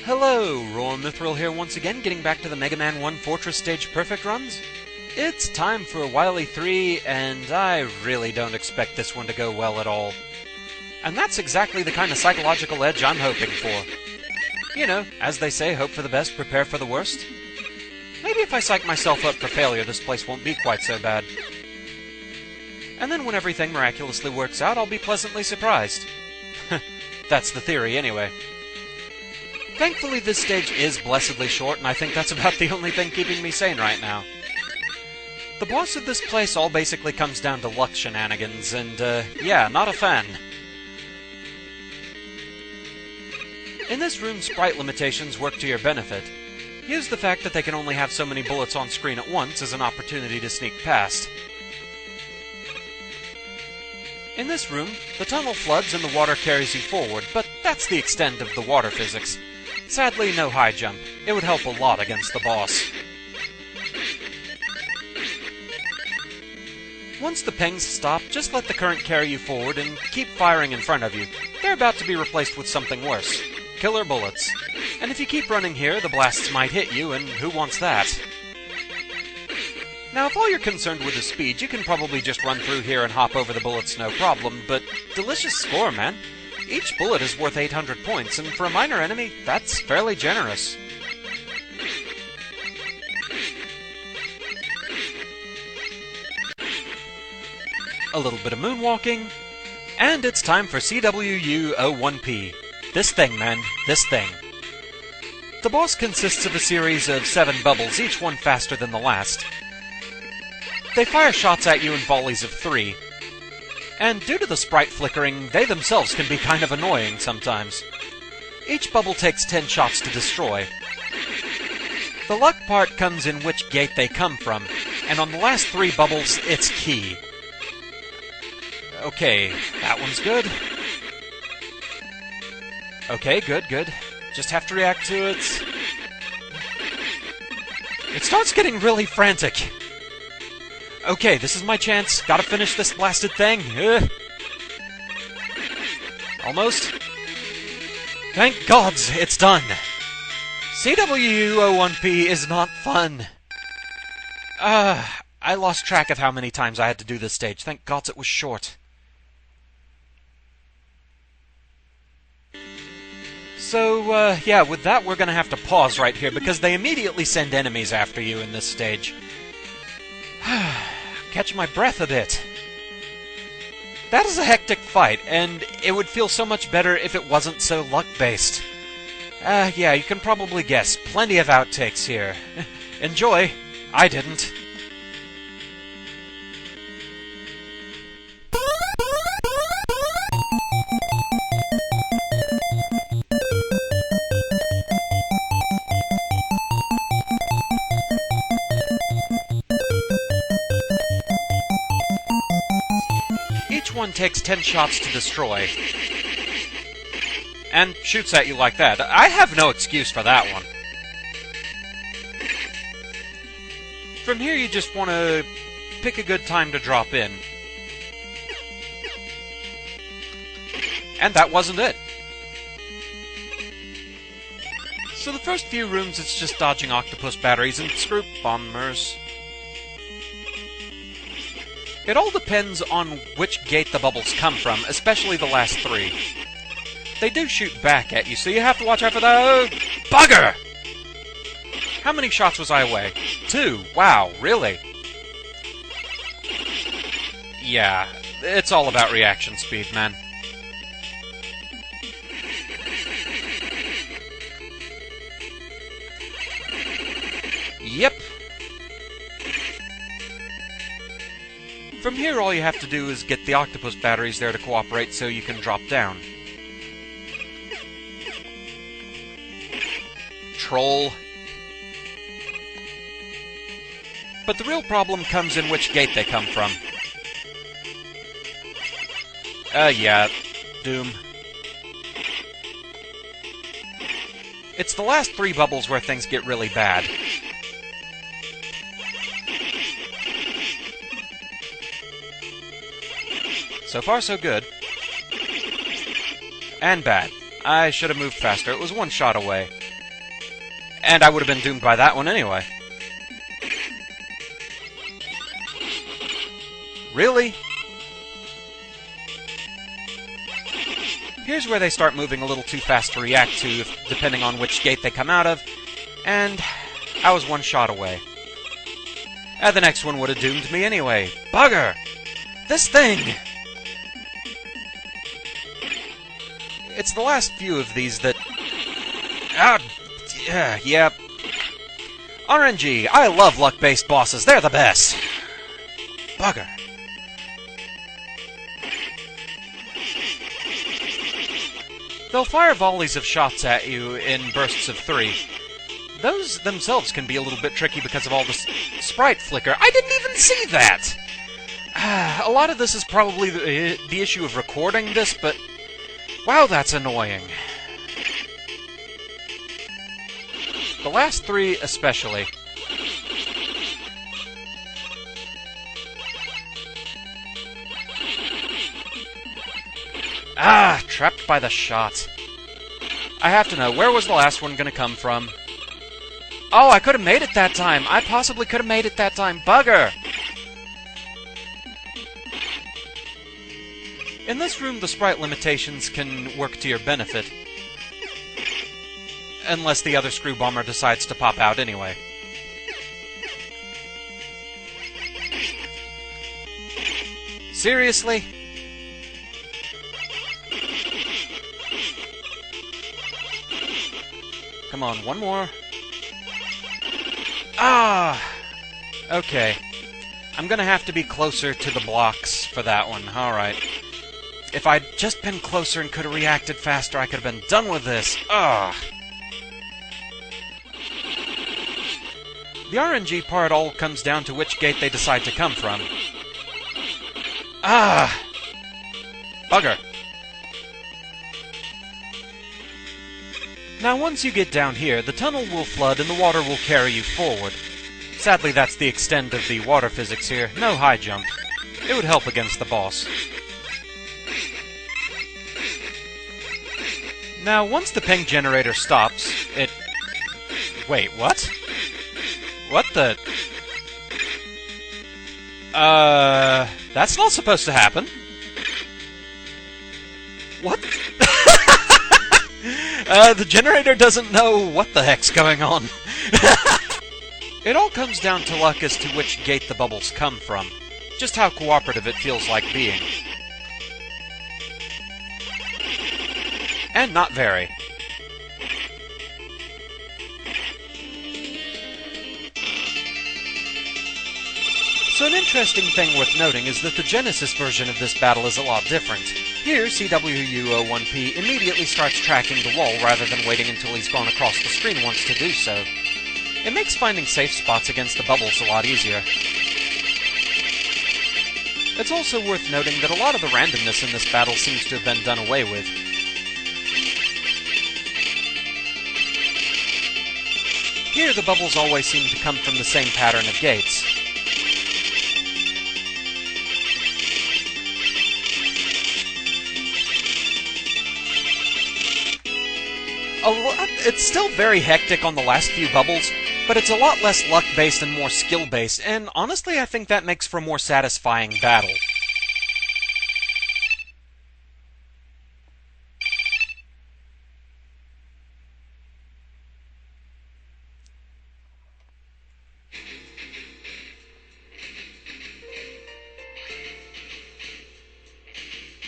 Hello, Roar Mithril here once again, getting back to the Mega Man 1 Fortress Stage Perfect runs. It's time for Wily 3, and I really don't expect this one to go well at all. And that's exactly the kind of psychological edge I'm hoping for. You know, as they say, hope for the best, prepare for the worst. Maybe if I psych myself up for failure, this place won't be quite so bad. And then when everything miraculously works out, I'll be pleasantly surprised. That's the theory, anyway. Thankfully, this stage is blessedly short, and I think that's about the only thing keeping me sane right now. The boss of this place all basically comes down to luck shenanigans, and, yeah, not a fan. In this room, sprite limitations work to your benefit. Use the fact that they can only have so many bullets on screen at once as an opportunity to sneak past. In this room, the tunnel floods and the water carries you forward, but that's the extent of the water physics. Sadly, no high jump. It would help a lot against the boss. Once the pings stop, just let the current carry you forward and keep firing in front of you. They're about to be replaced with something worse. Killer bullets. And if you keep running here, the blasts might hit you, and who wants that? Now, if all you're concerned with is speed, you can probably just run through here and hop over the bullets no problem, but delicious score, man. Each bullet is worth 800 points, and for a minor enemy, that's fairly generous. A little bit of moonwalking, and it's time for CWU-01P. This thing, man, this thing. The boss consists of a series of 7 bubbles, each one faster than the last. They fire shots at you in volleys of 3. And due to the sprite flickering, they themselves can be kind of annoying sometimes. Each bubble takes 10 shots to destroy. The luck part comes in which gate they come from, and on the last 3 bubbles, it's key. Okay, that one's good. Okay, good. Just have to react to it. It starts getting really frantic. Okay, this is my chance. Gotta finish this blasted thing. Almost. Thank gods, it's done. CWU-01P is not fun. I lost track of how many times I had to do this stage. Thank gods it was short. So, yeah, with that we're gonna have to pause right here, because they immediately send enemies after you in this stage. Catch my breath a bit. That is a hectic fight, and it would feel so much better if it wasn't so luck-based. Yeah, you can probably guess. Plenty of outtakes here. Enjoy. I didn't. Each one takes 10 shots to destroy. And shoots at you like that. I have no excuse for that one. From here you just want to pick a good time to drop in. And that wasn't it. So the first few rooms it's just dodging octopus batteries and screw bombers. It all depends on which gate the bubbles come from, especially the last 3. They do shoot back at you, so you have to watch out for those. Bugger! How many shots was I away? 2. Wow, really? Yeah, it's all about reaction speed, man. Yep. From here, all you have to do is get the octopus batteries there to cooperate so you can drop down. Troll. But the real problem comes in which gate they come from. Yeah. Doom. It's the last 3 bubbles where things get really bad. So far, so good. And bad. I should have moved faster. It was 1 shot away. And I would have been doomed by that one anyway. Really? Here's where they start moving a little too fast to react to, depending on which gate they come out of, and I was one shot away. And the next one would have doomed me anyway. Bugger! This thing! It's the last few of these that... Yep. RNG, I love luck-based bosses, they're the best! Bugger. They'll fire volleys of shots at you in bursts of 3. Those themselves can be a little bit tricky because of all the sprite flicker. I didn't even see that! A lot of this is probably the issue of recording this, but... wow, that's annoying. The last 3 especially. Trapped by the shot. I have to know, where was the last one gonna come from? Oh, I could have made it that time! I possibly could have made it that time! Bugger! In this room, the sprite limitations can work to your benefit. Unless the other screw bomber decides to pop out anyway. Seriously? Come on, one more. Okay. I'm gonna have to be closer to the blocks for that one. Alright. If I'd just been closer and could have reacted faster, I could have been done with this. The RNG part all comes down to which gate they decide to come from. Bugger. Now, once you get down here, the tunnel will flood and the water will carry you forward. Sadly, that's the extent of the water physics here. No high jump. It would help against the boss. Now, once the ping generator stops, it... Wait, what? What the... That's not supposed to happen. What? The generator doesn't know what the heck's going on. It all comes down to luck as to which gate the bubbles come from. Just how cooperative it feels like being. And not very. So an interesting thing worth noting is that the Genesis version of this battle is a lot different. Here, CWU01P immediately starts tracking the wall rather than waiting until he's gone across the screen once to do so. It makes finding safe spots against the bubbles a lot easier. It's also worth noting that a lot of the randomness in this battle seems to have been done away with. Here, the bubbles always seem to come from the same pattern of gates. It's still very hectic on the last few bubbles, but it's a lot less luck-based and more skill-based, and honestly I think that makes for a more satisfying battle.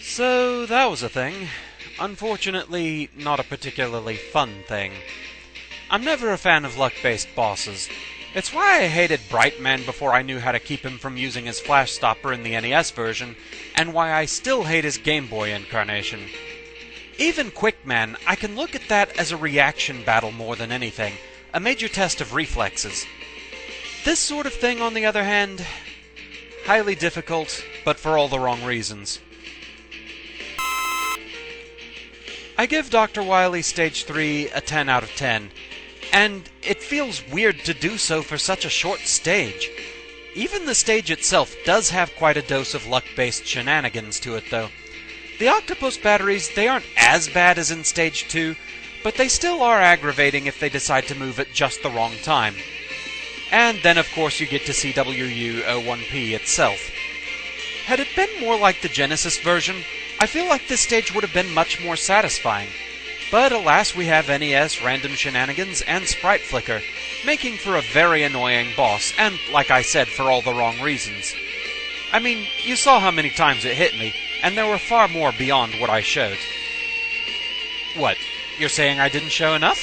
So, that was a thing. Unfortunately, not a particularly fun thing. I'm never a fan of luck-based bosses. It's why I hated Brightman before I knew how to keep him from using his flash stopper in the NES version, and why I still hate his Game Boy incarnation. Even Quickman, I can look at that as a reaction battle more than anything, a major test of reflexes. This sort of thing, on the other hand, highly difficult, but for all the wrong reasons. I give Dr. Wily Stage 3 a 10 out of 10, and it feels weird to do so for such a short stage. Even the stage itself does have quite a dose of luck-based shenanigans to it, though. The octopus batteries, they aren't as bad as in Stage 2, but they still are aggravating if they decide to move at just the wrong time. And then of course you get to see WU01P itself. Had it been more like the Genesis version, I feel like this stage would have been much more satisfying. But alas, we have NES, random shenanigans, and sprite flicker, making for a very annoying boss, and like I said, for all the wrong reasons. I mean, you saw how many times it hit me, and there were far more beyond what I showed. What, you're saying I didn't show enough?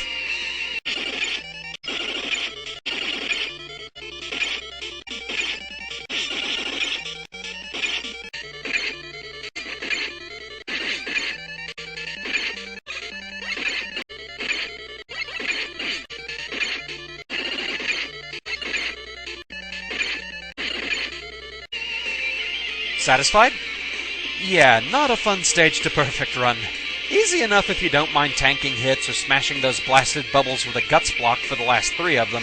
Satisfied? Yeah, not a fun stage to perfect run. Easy enough if you don't mind tanking hits or smashing those blasted bubbles with a guts block for the last 3 of them,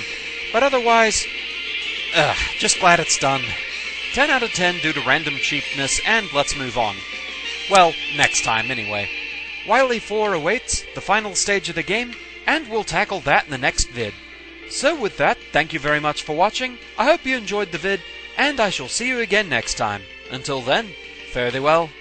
but otherwise, just glad it's done. 10 out of 10 due to random cheapness, and let's move on. Well, next time anyway. Wily 4 awaits, the final stage of the game, and we'll tackle that in the next vid. So with that, thank you very much for watching, I hope you enjoyed the vid, and I shall see you again next time. Until then, fare thee well.